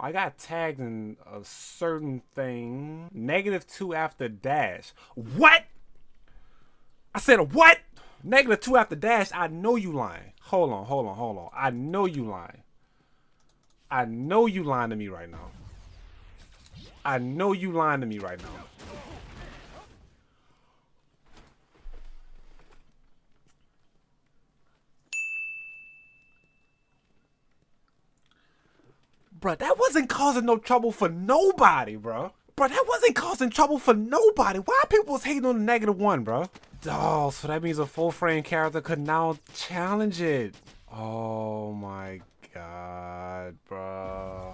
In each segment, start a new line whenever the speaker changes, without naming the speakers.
I got tagged in a certain thing. -2 after dash. What? I said a what? -2 after dash. I know you lying. Hold on. I know you lying. I know you lying to me right now. I know you lying to me right now. Bruh, that wasn't causing no trouble for nobody, bruh. Bruh, that wasn't causing trouble for nobody. Why people was hating on the -1, bruh? Oh, so that means a full frame character could now challenge it. Oh my god, bruh.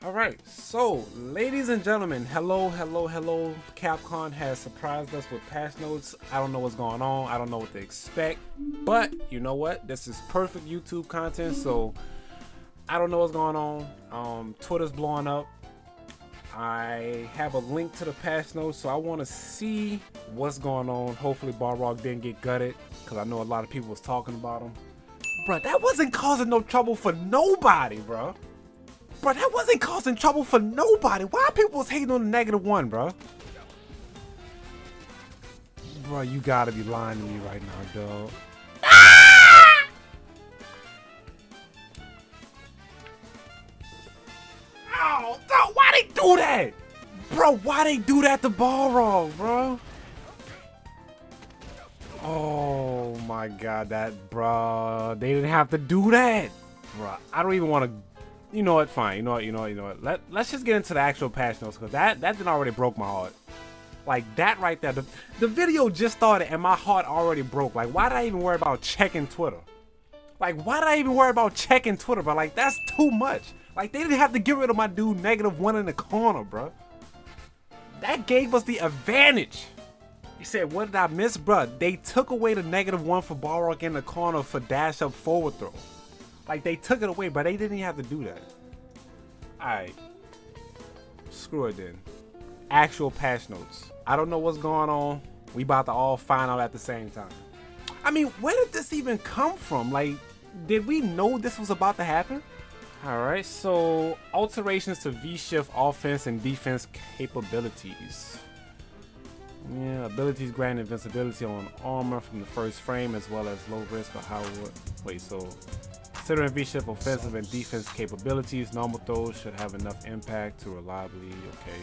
Alright, so ladies and gentlemen, hello. Capcom has surprised us with patch notes. I don't know what's going on. I don't know what to expect. But you know what? This is perfect YouTube content, so I don't know what's going on. Twitter's blowing up. I have a link to the patch notes, so I want to see what's going on. Hopefully Balrog didn't get gutted, because I know a lot of people was talking about him. Bruh, that wasn't causing no trouble for nobody, bruh. Bro, that wasn't causing trouble for nobody. Why people was hating on the -1, bro? Bro, you gotta be lying to me right now, dog. Ah! Oh, dog, why they do that? Bro, why they do that to Balrog, bro? Oh my god, bro, they didn't have to do that. Bro, I don't even want to. You know what? Fine. You know what? Let's just get into the actual patch notes, because that did already broke my heart. Like that right there. The video just started and my heart already broke. Like, why did I even worry about checking Twitter? Like, why did I even worry about checking Twitter, bro? Like, that's too much. Like, they didn't have to get rid of my dude -1 in the corner, bro. That gave us the advantage. He said, what did I miss, bro? They took away the -1 for Balrog in the corner for dash up forward throw. Like, they took it away, but they didn't even have to do that. Alright. Screw it then. Actual patch notes. I don't know what's going on. We about to all find out at the same time. I mean, where did this even come from? Like, did we know this was about to happen? Alright, so alterations to V-Shift offense and defense capabilities. Yeah, abilities grant invincibility on armor from the first frame, as well as low risk or high. Wait, so considering V-Shift offensive and defense capabilities, normal throws should have enough impact to reliably,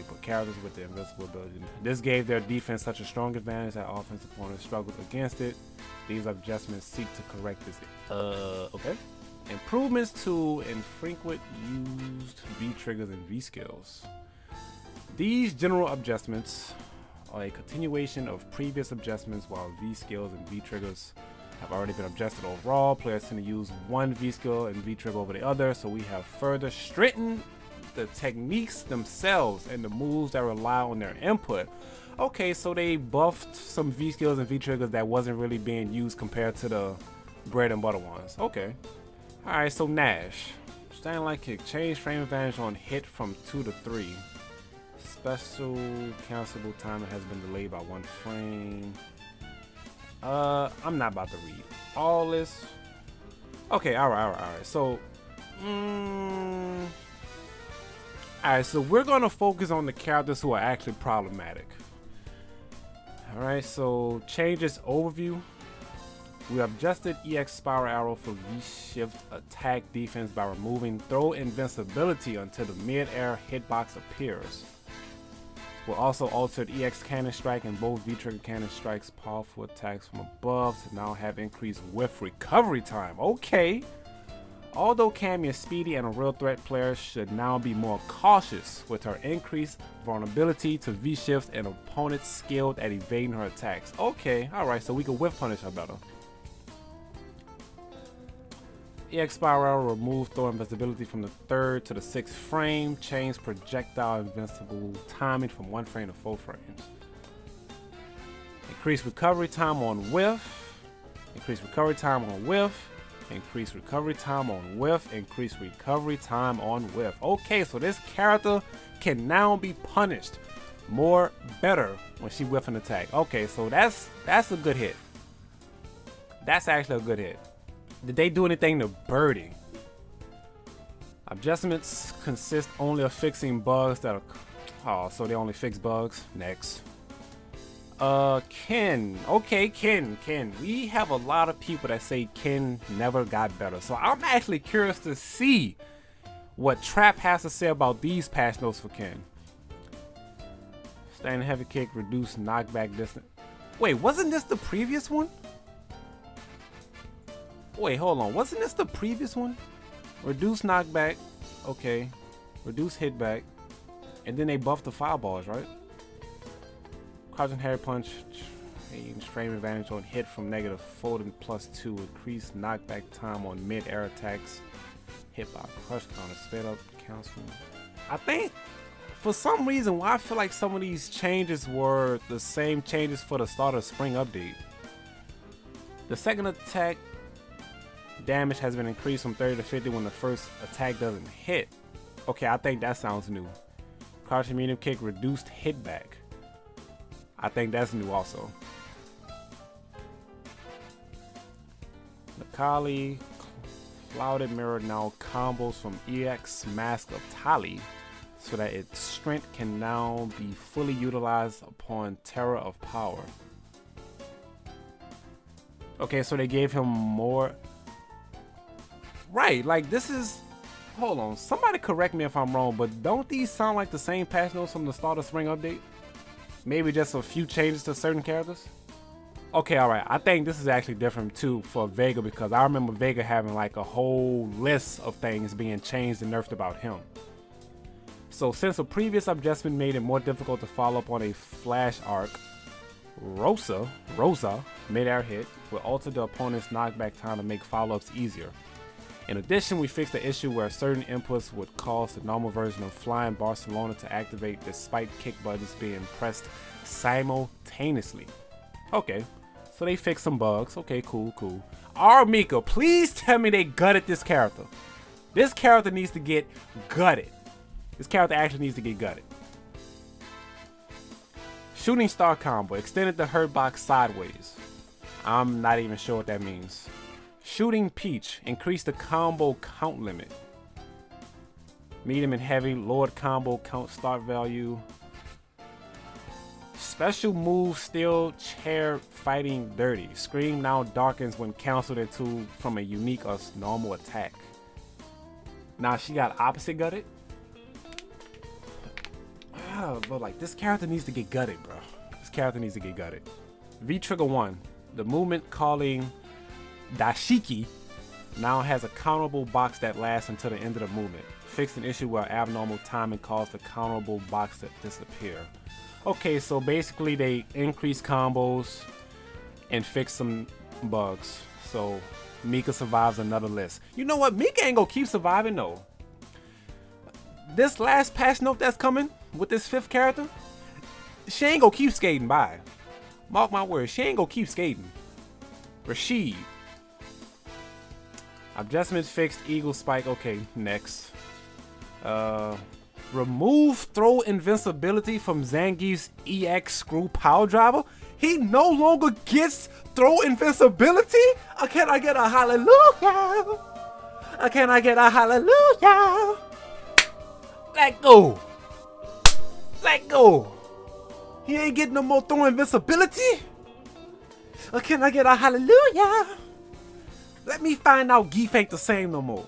but characters with the invincible ability. This gave their defense such a strong advantage that offensive opponents struggled against it. These adjustments seek to correct this. Okay. Improvements to infrequent used V-triggers and V-skills. These general adjustments are a continuation of previous adjustments, while V-skills and V-triggers have already been adjusted overall. Players tend to use one V-skill and V-trigger over the other, so we have further strengthened the techniques themselves and the moves that rely on their input. Okay, so they buffed some V-skills and V-triggers that wasn't really being used compared to the bread and butter ones. Okay. Alright, so Nash. Standing light kick. Change frame advantage on hit from 2 to 3. Special cancelable timer has been delayed by 1 frame. I'm not about to read all this. Okay, alright. So, alright, so we're gonna focus on the characters who are actually problematic. Alright, so changes overview. We adjusted EX Spiral Arrow for V-Shift attack defense by removing throw invincibility until the mid-air hitbox appears. We also altered EX Cannon Strike and both V-Trigger Cannon Strikes powerful attacks from above to now have increased whiff recovery time. Okay. Although Cammy is speedy and a real threat, players should now be more cautious with her increased vulnerability to V-shifts and opponents skilled at evading her attacks. Okay, alright, so we can whiff punish her better. EX Spiral remove throw invincibility from the 3rd to the 6th frame. Change projectile invincible timing from 1 frame to 4 frames. Increase recovery time on whiff. increase recovery time on whiff, increase recovery time on whiff. Okay, so this character can now be punished more better when she whiff an attack. Okay, so that's a good hit. That's actually a good hit. Did they do anything to Birdie? Adjustments consist only of fixing bugs that are... Oh, so they only fix bugs? Next. Ken. Okay, Ken. We have a lot of people that say Ken never got better. So I'm actually curious to see what Trap has to say about these patch notes for Ken. Standing heavy kick, reduce knockback distance. Wait, wasn't this the previous one? Wait, hold on. Wasn't this the previous one? Reduce knockback. Okay. Reduce hitback. And then they buffed the fireballs, right? Crouching Harry Punch, change frame advantage on hit from -4 to +2. Increase knockback time on mid-air attacks. Hit by crush counter. Sped up cancel. I think for some reason why I feel like some of these changes were the same changes for the start of Spring update. The second attack damage has been increased from 30 to 50 when the first attack doesn't hit. Okay, I think that sounds new. Crouching medium kick, reduced hitback. I think that's new also. Nakali, Clouded Mirror now combos from EX Mask of Tali so that its strength can now be fully utilized upon Terror of Power. Okay, so they gave him more. Right, like this is... Hold on, somebody correct me if I'm wrong, but don't these sound like the same patch notes from the start of Spring update? Maybe just a few changes to certain characters? Okay, alright, I think this is actually different too for Vega because I remember Vega having like a whole list of things being changed and nerfed about him. So since a previous adjustment made it more difficult to follow up on a flash arc, Rosa, mid-air hit, will alter the opponent's knockback time to make follow-ups easier. In addition, we fixed the issue where certain inputs would cause the normal version of Flying Barcelona to activate despite kick buttons being pressed simultaneously. Okay, so they fixed some bugs. Okay, cool. R-Mika, please tell me they gutted this character. This character needs to get gutted. This character actually needs to get gutted. Shooting Star combo, extended the hurt box sideways. I'm not even sure what that means. Shooting Peach, increase the combo count limit. Medium and heavy, lowered combo count start value. Special move, steel chair fighting dirty. Scream now darkens when cancelled into from a unique or normal attack. Now she got opposite gutted. But like this character needs to get gutted, bro. This character needs to get gutted. V Trigger 1, the movement calling Dashiki now has a countable box that lasts until the end of the movement. Fixed an issue where abnormal timing caused the countable box to disappear. Okay, so basically they increased combos and fixed some bugs. So Mika survives another list. You know what? Mika ain't gonna keep surviving though. This last patch note that's coming with this 5th character, she ain't gonna keep skating by. Mark my words, she ain't gonna keep skating. Rashid. Adjustments fixed, Eagle Spike. Okay, next. Remove throw invincibility from Zangief's EX Screw Power Driver. He no longer gets throw invincibility? Can I get a hallelujah? Can I get a hallelujah? Let go. Let go. He ain't getting no more throw invincibility? Can I get a hallelujah? Let me find out Geef ain't the same no more.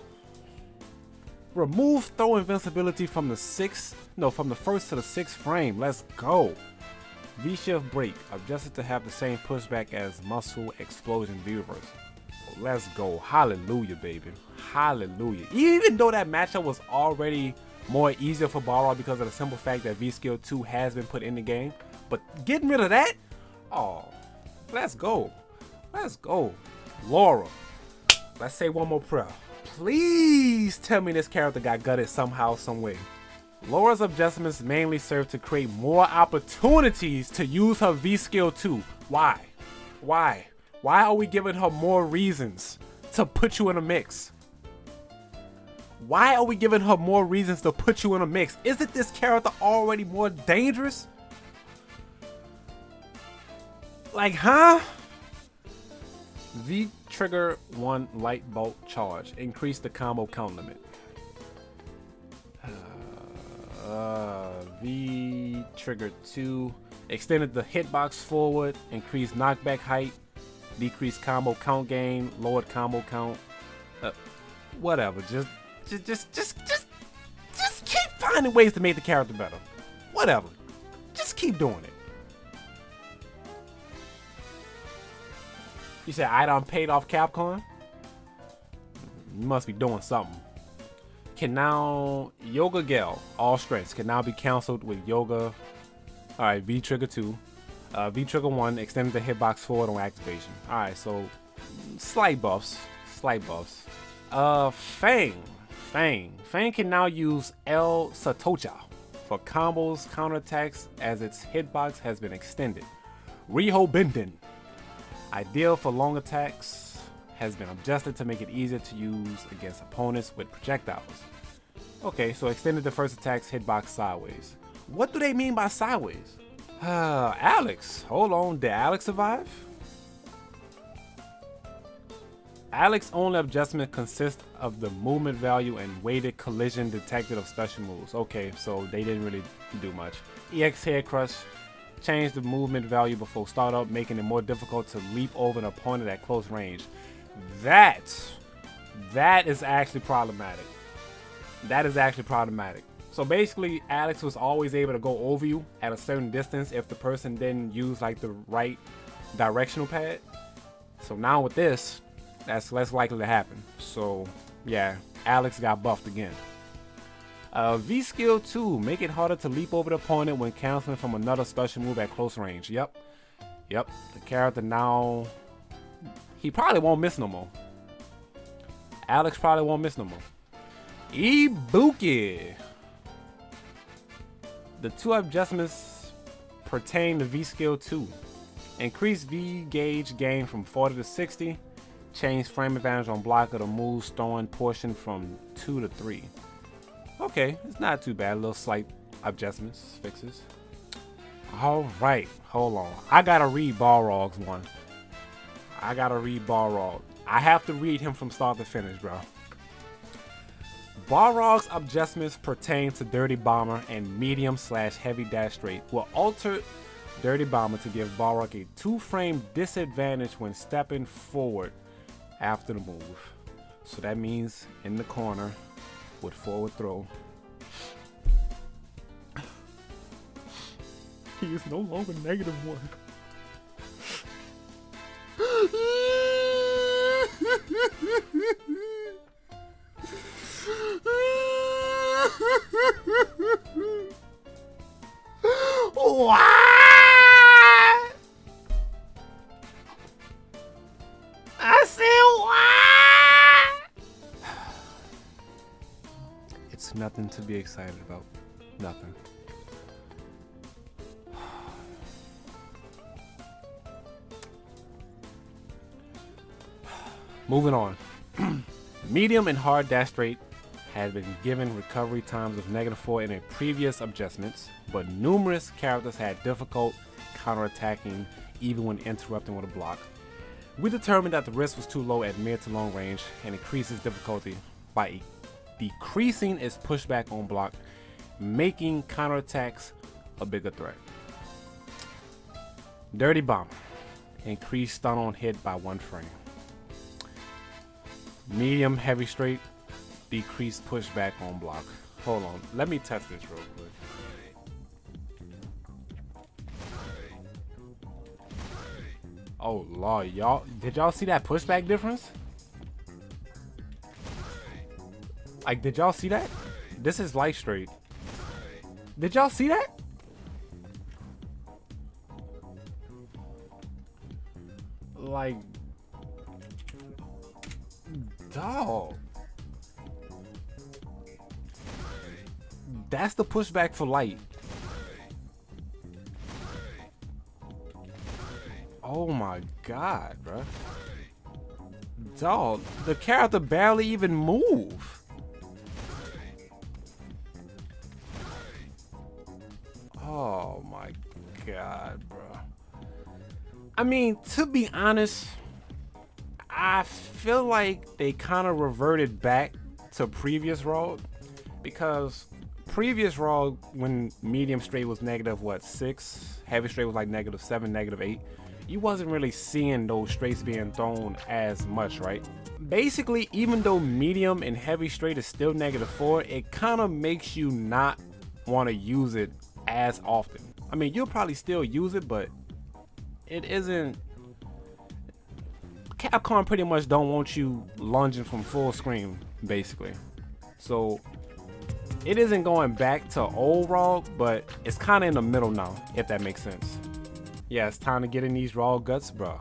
Remove throw invincibility from the 1st to the 6th frame. Let's go. V-shift break, adjusted to have the same pushback as muscle explosion V-reverse. Let's go. Hallelujah, baby. Hallelujah. Even though that matchup was already more easier for Balrog because of the simple fact that V-Skill 2 has been put in the game, but getting rid of that, oh, let's go. Let's go. Laura. Let's say one more prayer. Please tell me this character got gutted somehow, some way. Laura's adjustments mainly serve to create more opportunities to use her V-Skill 2. Why? Why? Why are we giving her more reasons to put you in a mix? Why are we giving her more reasons to put you in a mix? Isn't this character already more dangerous? Like, huh? V trigger 1 light bolt charge. Increase the combo count limit. V trigger 2. Extended the hitbox forward. Increased knockback height. Decreased combo count gain. Lowered combo count. Whatever. Just keep finding ways to make the character better. Whatever. Just keep doing it. You said I done paid off Capcom? You must be doing something. Can now Yoga Gale, all strengths, can now be cancelled with Yoga. Alright, V trigger 2. V trigger 1, extended the hitbox forward on activation. Alright, so slight buffs. Slight buffs. FANG. FANG can now use El Satocha for combos, counterattacks as its hitbox has been extended. Riho Benden. Ideal for long attacks, has been adjusted to make it easier to use against opponents with projectiles. Okay, so extended the first attack's hitbox sideways. What do they mean by sideways? Alex, hold on, did Alex survive? Alex's only adjustment consists of the movement value and weighted collision detected of special moves. Okay, so they didn't really do much. EX Head Crush. Change the movement value before startup, making it more difficult to leap over an opponent at close range. That is actually problematic. That is actually problematic. So basically, Alex was always able to go over you at a certain distance if the person didn't use like the right directional pad. So now with this, that's less likely to happen. So yeah, Alex got buffed again. V skill 2, make it harder to leap over the opponent when canceling from another special move at close range. Yep. The character now, he probably won't miss no more. Alex probably won't miss no more. Ibuki. The 2 adjustments pertain to V skill 2. Increase V gauge gain from 40 to 60. Change frame advantage on block of the move's throwing portion from 2 to 3. Okay, it's not too bad. A little slight adjustments, fixes. Alright, hold on. I gotta read Balrog's one. I gotta read Balrog. I have to read him from start to finish, bro. Balrog's adjustments pertain to Dirty Bomber and medium/heavy dash straight. Will alter Dirty Bomber to give Balrog a 2-frame disadvantage when stepping forward after the move. So that means in the corner with forward throw. He is no longer -1. What? I said what? It's nothing to be excited about. Nothing. Moving on. Medium and hard dash straight had been given recovery times of -4 in their previous adjustments, but numerous characters had difficult counterattacking even when interrupting with a block. We determined that the risk was too low at mid to long range and increases difficulty by decreasing its pushback on block, making counterattacks a bigger threat. Dirty Bomber. Increased stun on hit by 1 frame. Medium heavy straight. Decreased pushback on block. Hold on. Let me test this real quick. Oh Lord, y'all. Did y'all see that pushback difference? Like, did y'all see that? This is light straight. Did y'all see that? Like, dog. That's the pushback for light. Oh my god, bro. Dog, the character barely even move. Oh my god, bro. I mean, to be honest, I feel like they kind of reverted back to previous Raw, because previous Raw, when medium straight was negative what 6, heavy straight was like -7, -8, you wasn't really seeing those straights being thrown as much, right? Basically, even though medium and heavy straight is still -4, it kind of makes you not want to use it as often. I mean, you'll probably still use it, but it isn't. Capcom pretty much don't want you lunging from full screen, basically. So it isn't going back to old Raw, but it's kind of in the middle now, if that makes sense. Yeah, it's time to get in these raw guts, bro.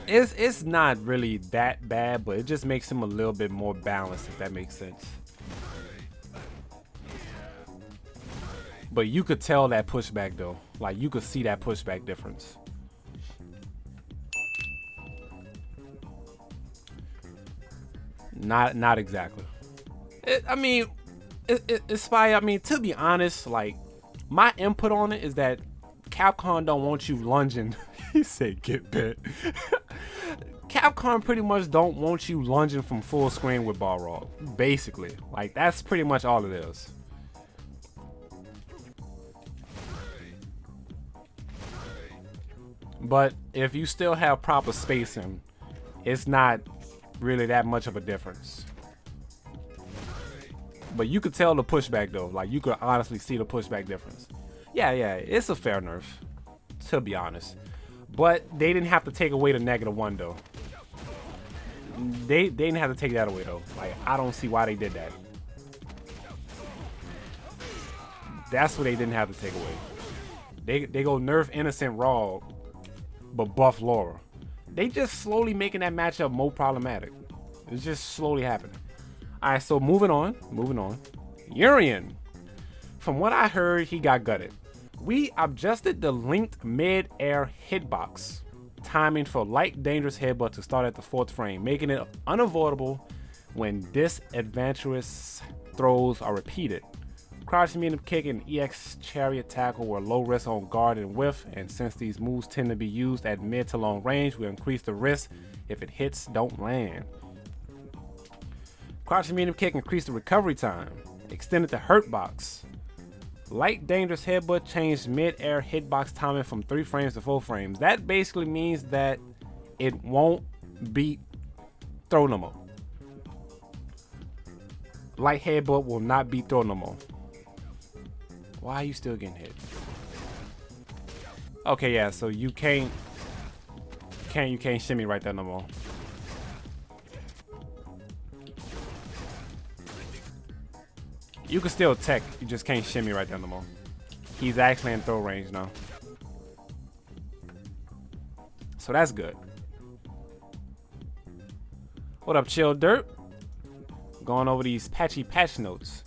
It's not really that bad, but it just makes him a little bit more balanced, if that makes sense. But you could tell that pushback though. Like, you could see that pushback difference. Not exactly. I mean, to be honest, like, my input on it is that Capcom don't want you lunging. He said get bit. Capcom pretty much don't want you lunging from full screen with Balrog. Basically. Like, that's pretty much all it is. But if you still have proper spacing, it's not really that much of a difference. But you could tell the pushback though. Like, you could honestly see the pushback difference. Yeah, it's a fair nerf, to be honest. But they didn't have to take away the -1 though. They didn't have to take that away though. Like, I don't see why they did that. That's what they didn't have to take away. They go nerf innocent Raw, but buff Laura. They just slowly making that matchup more problematic. It's just slowly happening. Alright, so moving on. Urien. From what I heard, he got gutted. We adjusted the linked mid-air hitbox timing for light dangerous headbutt to start at the 4th frame, making it unavoidable when disadvantageous throws are repeated. Crouching medium kick and EX chariot tackle were low risk on guard and whiff, and since these moves tend to be used at mid to long range, we increase the risk if it hits don't land. Crouching medium kick increased the recovery time, extended the hurt box. Light dangerous headbutt changed mid-air hitbox timing from 3 frames to 4 frames. That basically means that it won't beat throw no more. Light headbutt will not beat throw no more. Why are you still getting hit? Okay, yeah, so you can't shimmy right there no more. You can still tech, you just can't shimmy right there no more. He's actually in throw range now. So that's good. What up, Chill Dirt? Going over these patch notes.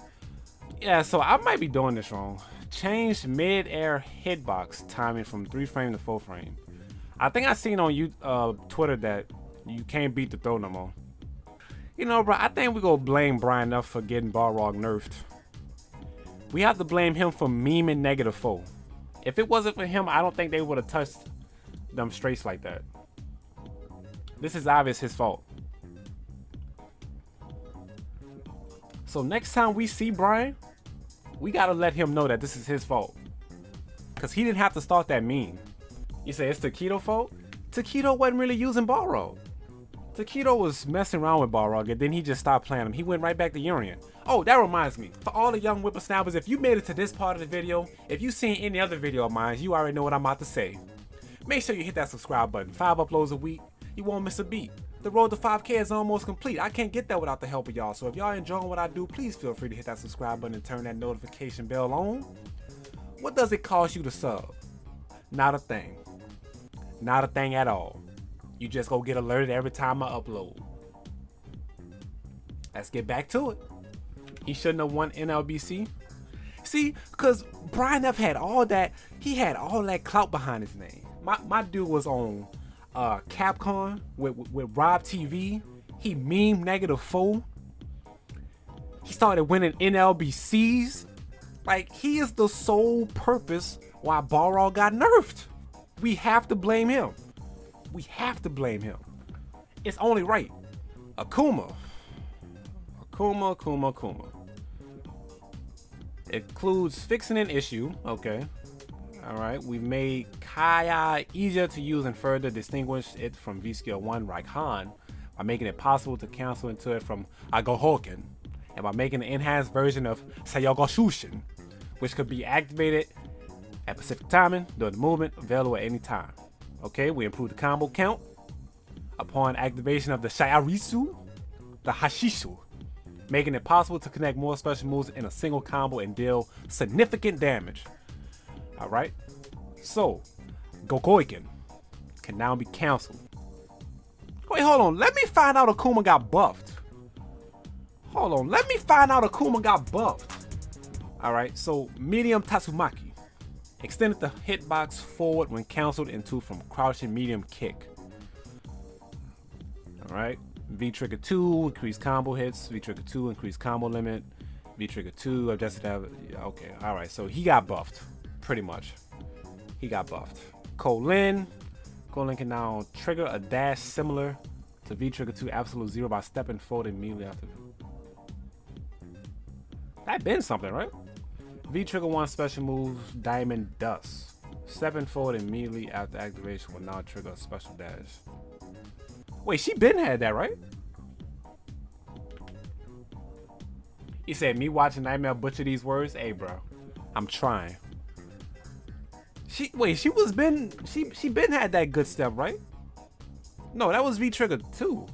Yeah, so I might be doing this wrong. Change mid-air hitbox timing from 3 frame to 4 frame. I think I seen on Twitter that you can't beat the throw no more. You know, bro, I think we gonna blame Brian Nuff for getting Balrog nerfed. We have to blame him for memeing -4. If it wasn't for him, I don't think they would have touched them straights like that. This is obvious his fault. So next time we see Brian, we gotta let him know that this is his fault. Cause he didn't have to start that meme. You say it's Taquito's fault? Taquito wasn't really using Balrog. Taquito was messing around with Balrog and then he just stopped playing him. He went right back to Urien. Oh, that reminds me. For all the young whippersnappers, if you made it to this part of the video, if you've seen any other video of mine, you already know what I'm about to say. Make sure you hit that subscribe button. 5 uploads a week. You won't miss a beat. The road to 5K is almost complete. I can't get there without the help of y'all. So if y'all enjoying what I do, please feel free to hit that subscribe button and turn that notification bell on. What does it cost you to sub? Not a thing. Not a thing at all. You just go get alerted every time I upload. Let's get back to it. He shouldn't have won NLBC. See, because Brian F had all that, he had all that clout behind his name. My dude was on Capcom with Rob TV. He meme negative 4. He started winning NLBCs. Like, he is the sole purpose why Balrog got nerfed. We have to blame him. We have to blame him. It's only right. Akuma. It includes fixing an issue. Okay. Alright. We've made Kaya easier to use and further distinguish it from V-Skill 1 Raihan by making it possible to cancel into it from Agohoken, and by making an enhanced version of Sayogashushin, which could be activated at Pacific timing during the movement, available at any time. Okay, we improved the combo count upon activation of the Shayarisu, the Hashishu, making it possible to connect more special moves in a single combo and deal significant damage. Alright, so Gokoiken can now be cancelled. Wait, hold on, let me find out Akuma got buffed. Hold on, let me find out Akuma got buffed. Alright, so medium Tatsumaki. Extended the hitbox forward when cancelled into from crouching medium kick. Alright, V trigger 2, increased combo hits. V trigger 2, increased combo limit. V trigger 2, adjusted to have, okay, alright, so he got buffed. Pretty much. He got buffed. Kolin can now trigger a dash similar to V trigger 2 absolute 0 by stepping forward immediately after. That been something, right? V trigger 1 special move Diamond Dust. Stepping forward immediately after activation will now trigger a special dash. Wait, she been had that, right? He said, me watching Nightmare butcher these words? Hey, bro, I'm trying. She been had that good step, right? No, that was V trigger 2.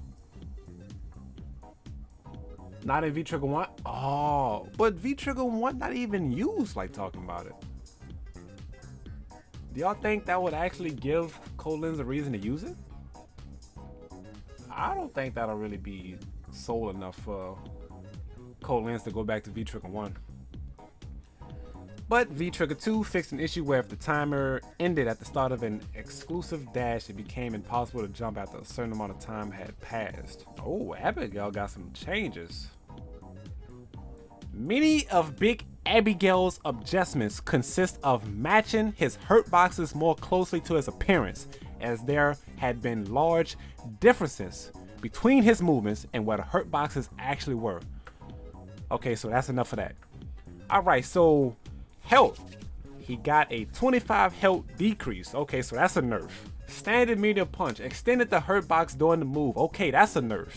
Not in V trigger 1. Oh, but V trigger 1 not even used like talking about it. Do y'all think that would actually give Kolin's a reason to use it? I don't think that'll really be soul enough for Kolin's to go back to V trigger 1. But V trigger 2 fixed an issue where if the timer ended at the start of an exclusive dash, it became impossible to jump after a certain amount of time had passed. Oh, Abigail got some changes. Many of Big Abigail's adjustments consist of matching his hurt boxes more closely to his appearance, as there had been large differences between his movements and where the hurt boxes actually were. Okay, so that's enough of that. Alright, so health. He got a 25 health decrease. Okay, so that's a nerf. Standard medium punch. Extended the hurt box during the move. Okay, that's a nerf.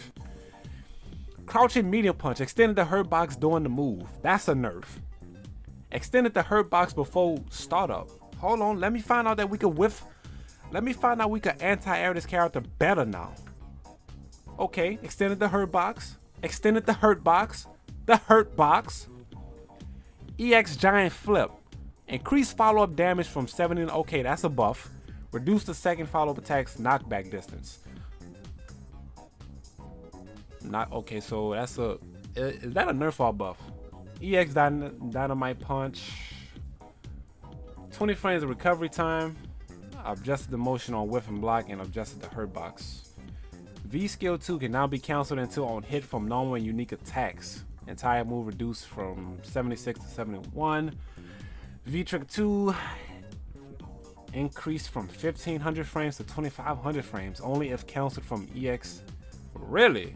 Crouching medium punch. Extended the hurt box during the move. That's a nerf. Extended the hurt box before startup. Hold on, let me find out that we could whiff. Let me find out we could anti-air this character better now. Okay, extended the hurt box. Extended the hurt box. The hurt box. EX Giant Flip. Increase follow-up damage from 70. Okay, that's a buff. Reduce the second follow-up attack's knockback distance. Not okay, so that's a. Is that a nerf or a buff? EX Dynamite Punch. 20 frames of recovery time. Adjusted the motion on whiff and block and adjusted the hurt box. V skill 2 can now be cancelled until on hit from normal and unique attacks. Entire move reduced from 76 to 71. V trigger 2 increased from 1500 frames to 2500 frames only if cancelled from EX. Really?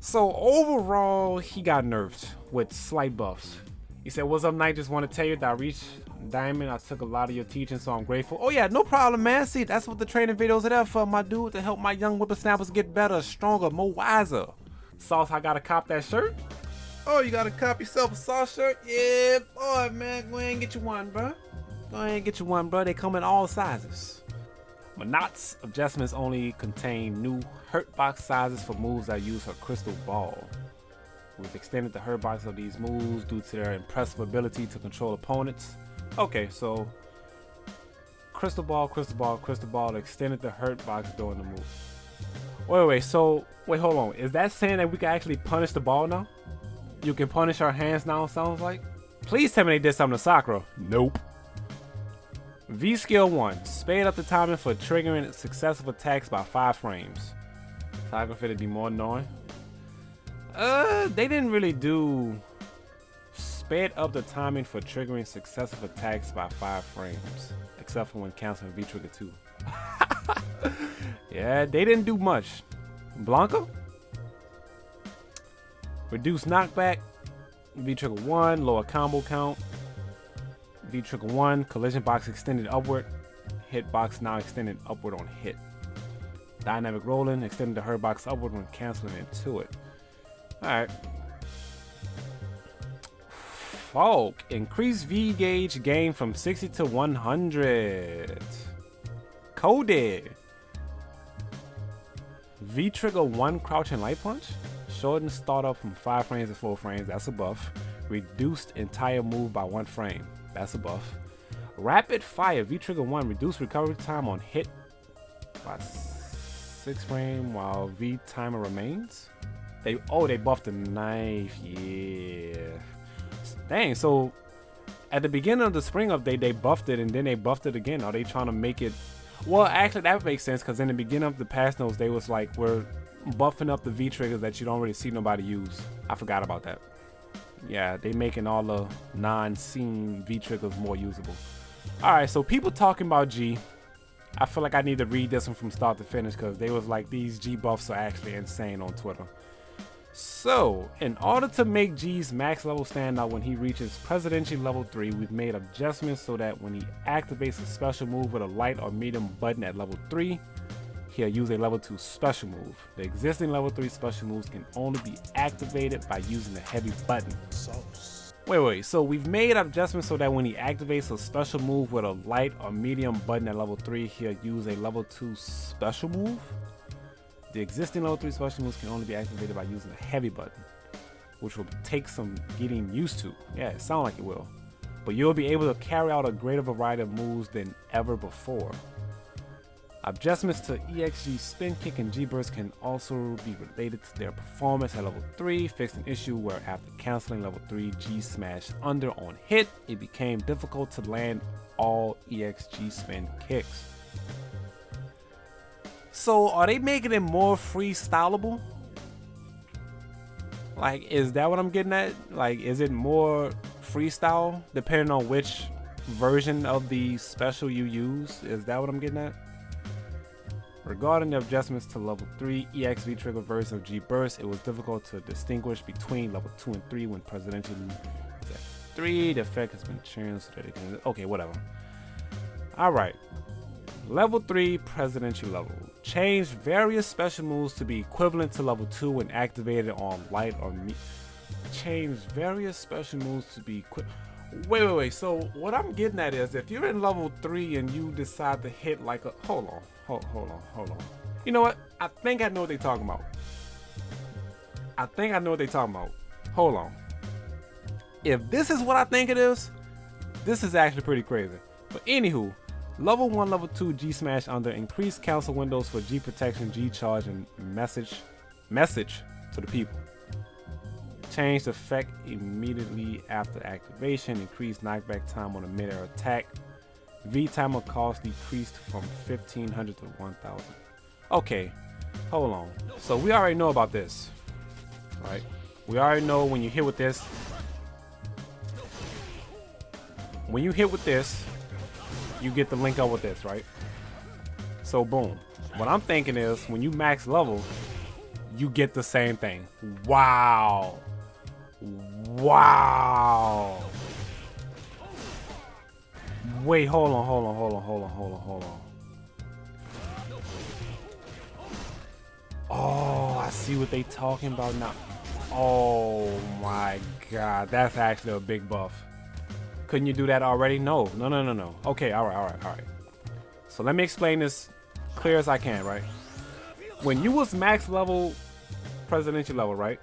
So overall, he got nerfed with slight buffs. He said, "What's up, Knight? Just want to tell you that I reached Diamond. I took a lot of your teaching, so I'm grateful." Oh yeah, no problem, man. See, that's what the training videos are there for, my dude, to help my young whippersnappers get better, stronger, more wiser. Sauce, I gotta cop that shirt. Oh, you gotta cop yourself a Sauce shirt? Yeah, boy, man. Go ahead and get you one, bro. Go ahead and get you one, bro. They come in all sizes. Menat's adjustments only contain new hurt box sizes for moves that use her crystal ball. We've extended the hurt box of these moves due to their impressive ability to control opponents. Okay, so crystal ball, extended the hurt box during the move. Wait, hold on. Is that saying that we can actually punish the ball now? You can punish our hands now, sounds like? Please tell me they did something to Sakura. Nope. V skill 1. Sped up the timing for triggering successive attacks by 5 frames. Tiger fit to be more annoying. They didn't really do sped up the timing for triggering successive attacks by 5 frames. Except for when canceling V trigger 2. Yeah, they didn't do much. Blanka? Reduce knockback. V trigger 1, lower combo count. V trigger 1, collision box extended upward. Hit box now extended upward on hit. Dynamic rolling, extended the hurt box upward when canceling into it. Alright. Folk, increase V gauge gain from 60 to 100. Coded. V trigger 1 crouch and light punch. Shorten startup from 5 frames to 4 frames. That's a buff. Reduced entire move by 1 frame. That's a buff. Rapid fire V trigger 1 reduced recovery time on hit by 6 frames while V timer remains. They buffed the knife. Yeah. Dang. So at the beginning of the spring update they buffed it and then they buffed it again. Are they trying to make it? Well, actually that makes sense because in the beginning of the patch notes they was like we're buffing up the V triggers that you don't really see nobody use. I forgot about that. Yeah, they making all the non-scene V triggers more usable. Alright, so people talking about G. I feel like I need to read this one from start to finish because they was like these G buffs are actually insane on Twitter. So, in order to make G's max level stand out when he reaches Presidential level 3, we've made adjustments so that when he activates a special move with a light or medium button at level 3, he'll use a level 2 special move. The existing level 3 special moves can only be activated by using the heavy button. Wait, so we've made adjustments so that when he activates a special move with a light or medium button at level 3, he'll use a level 2 special move? The existing level 3 special moves can only be activated by using the heavy button, which will take some getting used to. Yeah, it sounds like it will. But you'll be able to carry out a greater variety of moves than ever before. Adjustments to EXG spin kick and G burst can also be related to their performance at level 3. Fixed an issue where after canceling level 3 G smash under on hit, it became difficult to land all EXG spin kicks. So are they making it more freestylable? Like, is that what I'm getting at? Like, is it more freestyle depending on which version of the special you use? Is that what I'm getting at? Regarding the adjustments to level 3 EXV trigger version of G burst, it was difficult to distinguish between level 2 and 3 when Presidential is at 3. The effect has been changed so that it can. Okay, whatever. Alright. Level 3 Presidential level. Change various special moves to be equivalent to level 2 when activated on light or me. Change various special moves to be Wait. So what I'm getting at is if you're in level 3 and you decide to hit like a hold on. You know what? I think I know what they're talking about. Hold on. If this is what I think it is, this is actually pretty crazy. But anywho, level 1, level 2 G smash under increased cancel windows for G protection, G charge, and message to the people. Change the effect immediately after activation. Increased knockback time on a mid-air attack. V timer cost decreased from 1500 to 1000. Okay, hold on. So we already know about this, right? We already know when you hit with this. When you hit with this, you get the link up with this, right? So boom. What I'm thinking is when you max level, you get the same thing. Wow. Wait, hold on. Oh, I see what they talking about now. Oh my god, that's actually a big buff. Couldn't you do that already? No. Okay, all right. So let me explain this clear as I can, right? When you was max level, Presidential level, right?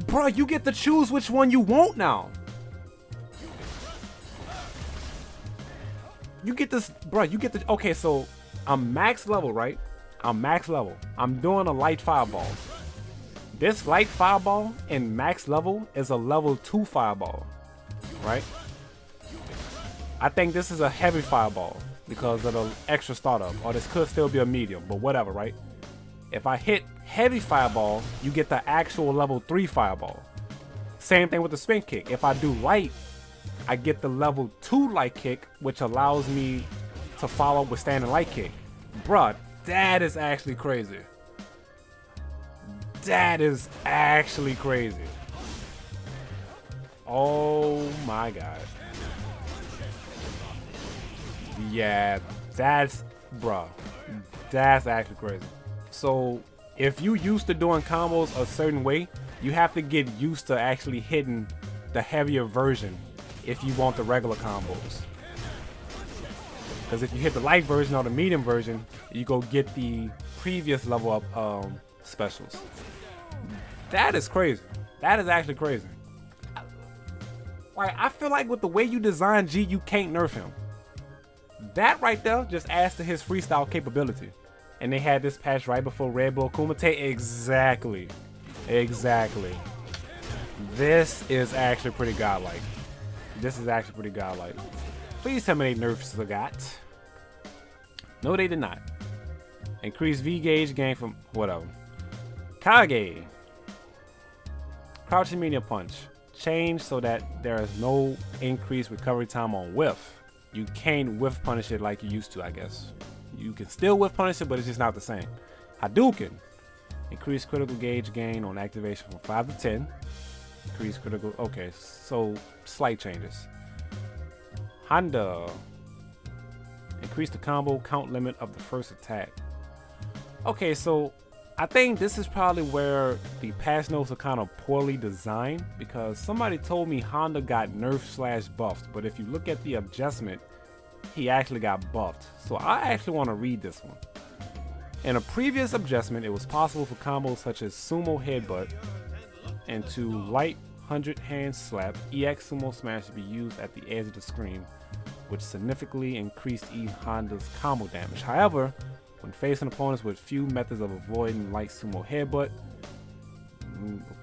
Bro, you get to choose which one you want now. You get this, bro, okay, so I'm max level, right? I'm doing a light fireball. This light fireball in max level is a level 2 fireball, right? I think this is a heavy fireball because of the extra startup, or this could still be a medium, but whatever, right? If I hit heavy fireball, you get the actual level 3 fireball. Same thing with the spin kick. If I do light, I get the level 2 light kick, which allows me to follow with standing light kick. Bruh, that is actually crazy. That is actually crazy. Oh my god. Yeah, that's, bruh, that's actually crazy. So if you used to doing combos a certain way, you have to get used to actually hitting the heavier version if you want the regular combos. Because if you hit the light version or the medium version, you go get the previous level up specials. That is crazy. That is actually crazy. Like, I feel like with the way you design G, you can't nerf him. That right there just adds to his freestyle capability. And they had this patch right before Red Bull Akuma. Exactly. Exactly. This is actually pretty godlike. This is actually pretty godlike. Please tell me they nerfed Sagat. No, they did not. Increase V gauge gain from whatever. Kage. Crouching medium punch. Change so that there is no increased recovery time on whiff. You can't whiff punish it like you used to, I guess. You can still whiff punish it, but it's just not the same. Hadouken. Increase critical gauge gain on activation from 5 to 10. Increase critical. Okay, so slight changes. Honda. Increase the combo count limit of the first attack. Okay, so I think this is probably where the patch notes are kind of poorly designed, because somebody told me Honda got nerfed / buffed, but if you look at the adjustment, he actually got buffed. So I actually want to read this one. In a previous adjustment, it was possible for combos such as sumo headbutt and to light 100 hand slap, EX sumo smash to be used at the edge of the screen, which significantly increased Honda's combo damage. However, when facing opponents with few methods of avoiding light sumo headbutt,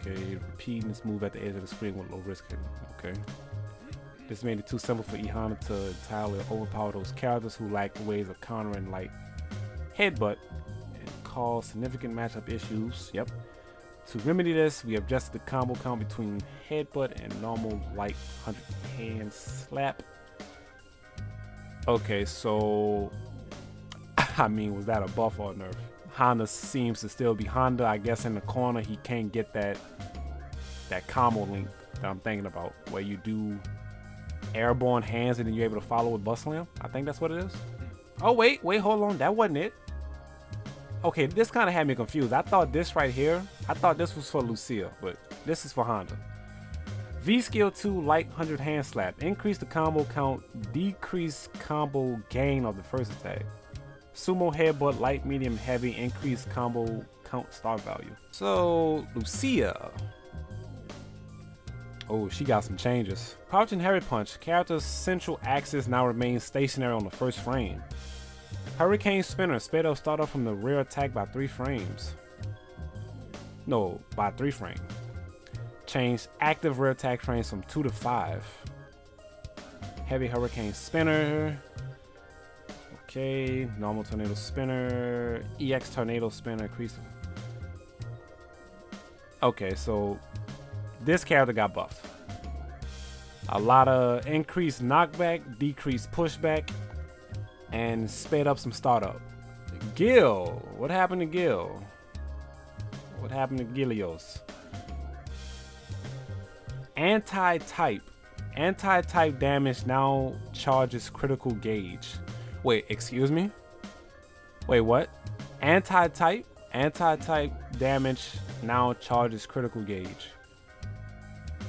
okay, repeating this move at the edge of the screen with low risk hit. Okay. This made it too simple for Honda to entirely overpower those characters who lack ways of countering light headbutt and cause significant matchup issues. Yep. To remedy this, we adjusted the combo count between headbutt and normal light 100 hand slap. Okay, so I mean, was that a buff or a nerf? Honda seems to still be Honda. I guess in the corner he can't get that combo link that I'm thinking about, where you do airborne hands and then you're able to follow with bus slam. I think that's what it is. Oh wait, hold on, that wasn't it. Okay, this kind of had me confused. I thought this right here, I thought this was for Lucia, but this is for Honda. V skill 2 light 100 hand slap. Increase the combo count, decrease combo gain of the first attack. Sumo headbutt light medium heavy, increase combo count start value. So Lucia. Oh, she got some changes. Crouching Harry Punch. Character's central axis now remains stationary on the first frame. Hurricane Spinner. Sped up start off from the rear attack by 3 frames. No, by 3 frames. Change active rear attack frames from 2 to 5. Heavy Hurricane Spinner. Okay, normal Tornado Spinner. EX Tornado Spinner. Increase. Okay, so this character got buffed. A lot of increased knockback, decreased pushback, and sped up some startup. Gill. What happened to Gill? What happened to Gilios? Anti-type. Anti-type damage now charges critical gauge. Wait, excuse me? Wait, what? Anti-type? Anti-type damage now charges critical gauge.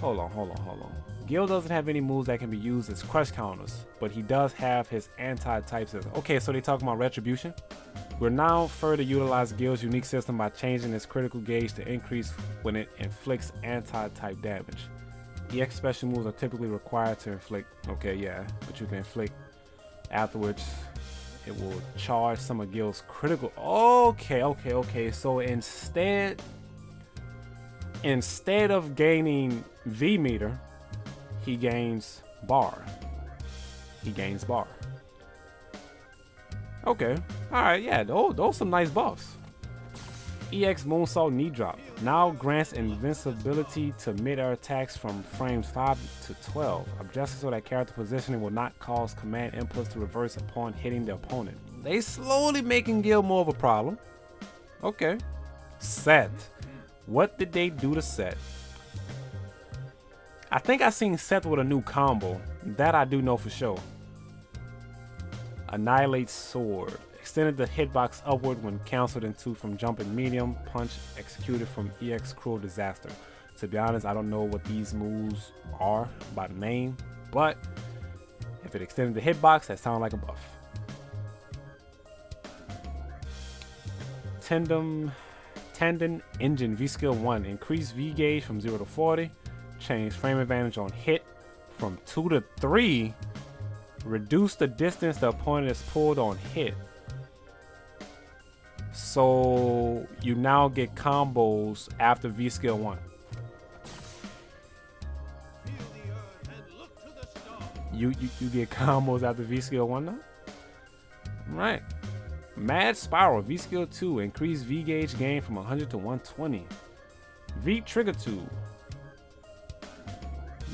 Hold on. Gill doesn't have any moves that can be used as crush counters, but he does have his anti-type system. Okay, so they talking about retribution? We'll now further utilize Gill's unique system by changing its critical gauge to increase when it inflicts anti-type damage. EX special moves are typically required to inflict. Okay, yeah, but you can inflict afterwards. It will charge some of Gill's critical. Okay. So instead of gaining V meter, he gains bar. he gains bar. Okay, alright, yeah, those some nice buffs. EX Moonsault Knee Drop now grants invincibility to mid-air attacks from frames 5 to 12, adjusted so that character positioning will not cause command inputs to reverse upon hitting the opponent. They slowly making Gill more of a problem. Okay. Seth. What did they do to Seth? I think I seen Seth with a new combo. That I do know for sure. Annihilate Sword. Extended the hitbox upward when counseled into from jumping medium. Punch executed from EX Cruel Disaster. To be honest, I don't know what these moves are by name, but if it extended the hitbox, that sounds like a buff. Tandem Engine V Skill 1. Increase V gauge from 0 to 40. Change frame advantage on hit from 2 to 3. Reduce the distance the opponent is pulled on hit. So you now get combos after V Skill 1. You get combos after V Skill 1 now? Right. Mad Spiral V Skill 2. Increase V gauge gain from 100 to 120. V Trigger 2.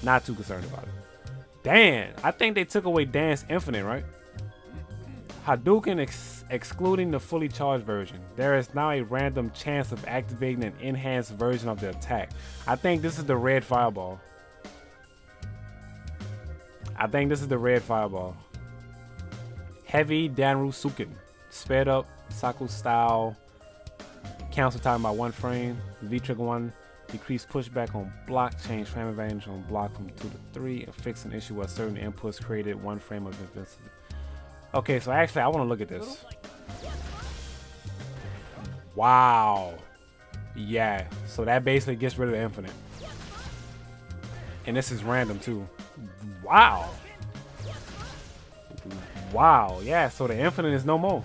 Not too concerned about it. Dan. I think they took away Dan's Infinite, right? Hadouken excluding the fully charged version. There is now a random chance of activating an enhanced version of the attack. I think this is the red fireball. Heavy Danru Suken. Sped up Saku style. Cancel time by 1 frame. V trigger 1. Decrease pushback on block. Change frame advantage on block from 2 to 3. And fix an issue where certain inputs created 1 frame of invincibility. Okay, so actually I want to look at this. Wow. Yeah, so that basically gets rid of the infinite. And this is random too. Wow. Wow, yeah, so the infinite is no more.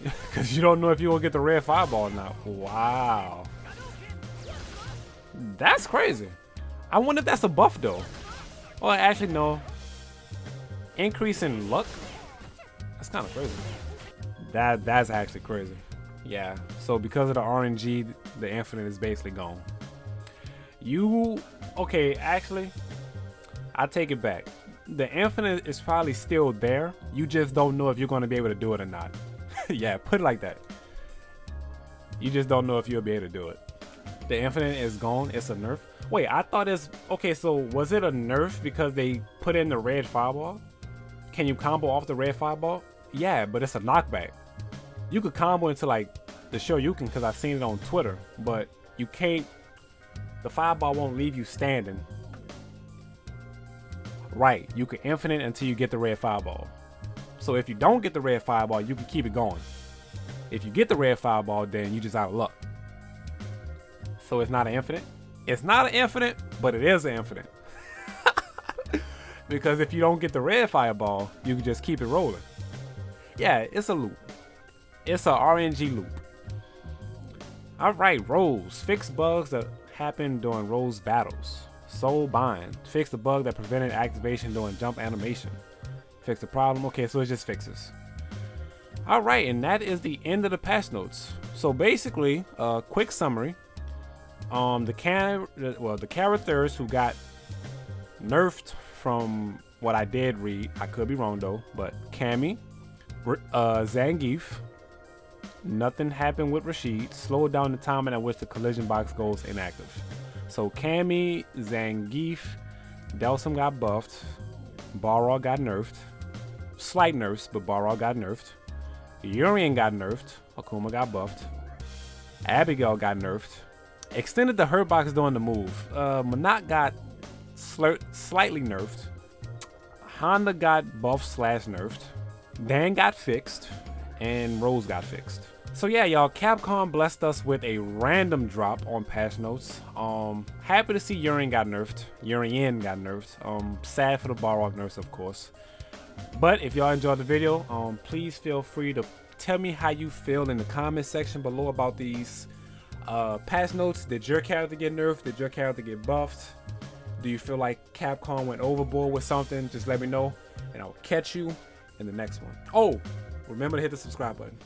Because you don't know if you will get the red fireball or not. Wow. That's crazy. I wonder if that's a buff though. Well, actually no. Increase in luck? That's kind of crazy. That's actually crazy. Yeah, so because of the RNG, the infinite is basically gone. Okay, actually, I take it back. The infinite is probably still there. You just don't know if you're going to be able to do it or not. Yeah, put it like that. You just don't know if you'll be able to do it. The infinite is gone. It's a nerf. Wait, I thought it's... Okay, so was it a nerf because they put in the red fireball? Can you combo off the red fireball? Yeah, but it's a knockback. You could combo into like the Shoryuken because I've seen it on Twitter, but you can't. The fireball won't leave you standing. Right, you can infinite until you get the red fireball. So if you don't get the red fireball, you can keep it going. If you get the red fireball, then you just out of luck. So it's not an infinite. It's not an infinite, but it is an infinite. Because if you don't get the red fireball, you can just keep it rolling. Yeah, it's a loop. It's a RNG loop. Alright, Rose. Fix bugs that happen during Rose battles. Soul Bind. Fix the bug that prevented activation during jump animation. Fix the problem. Okay, so it just fixes. Alright, and that is the end of the patch notes. So basically, quick summary. The characters who got nerfed from what I did read, I could be wrong though, but Cammy, Zangief, nothing happened with Rashid, slowed down the timing at which the collision box goes inactive. So Cammy, Zangief, Delsum got buffed, Balrog got nerfed, slight nerfs, but Balrog got nerfed, Urien got nerfed, Akuma got buffed, Abigail got nerfed, extended the hurt box during the move, Menat got slightly nerfed, Honda got buffed / nerfed, Dan got fixed, and Rose got fixed. So yeah, y'all, Capcom blessed us with a random drop on patch notes. Happy to see Urien got nerfed. Sad for the Balrog nerfs, of course. But if y'all enjoyed the video, please feel free to tell me how you feel in the comment section below about these patch notes. Did your character get nerfed? Did your character get buffed? Do you feel like Capcom went overboard with something? Just let me know, and I'll catch you in the next one. Oh, remember to hit the subscribe button.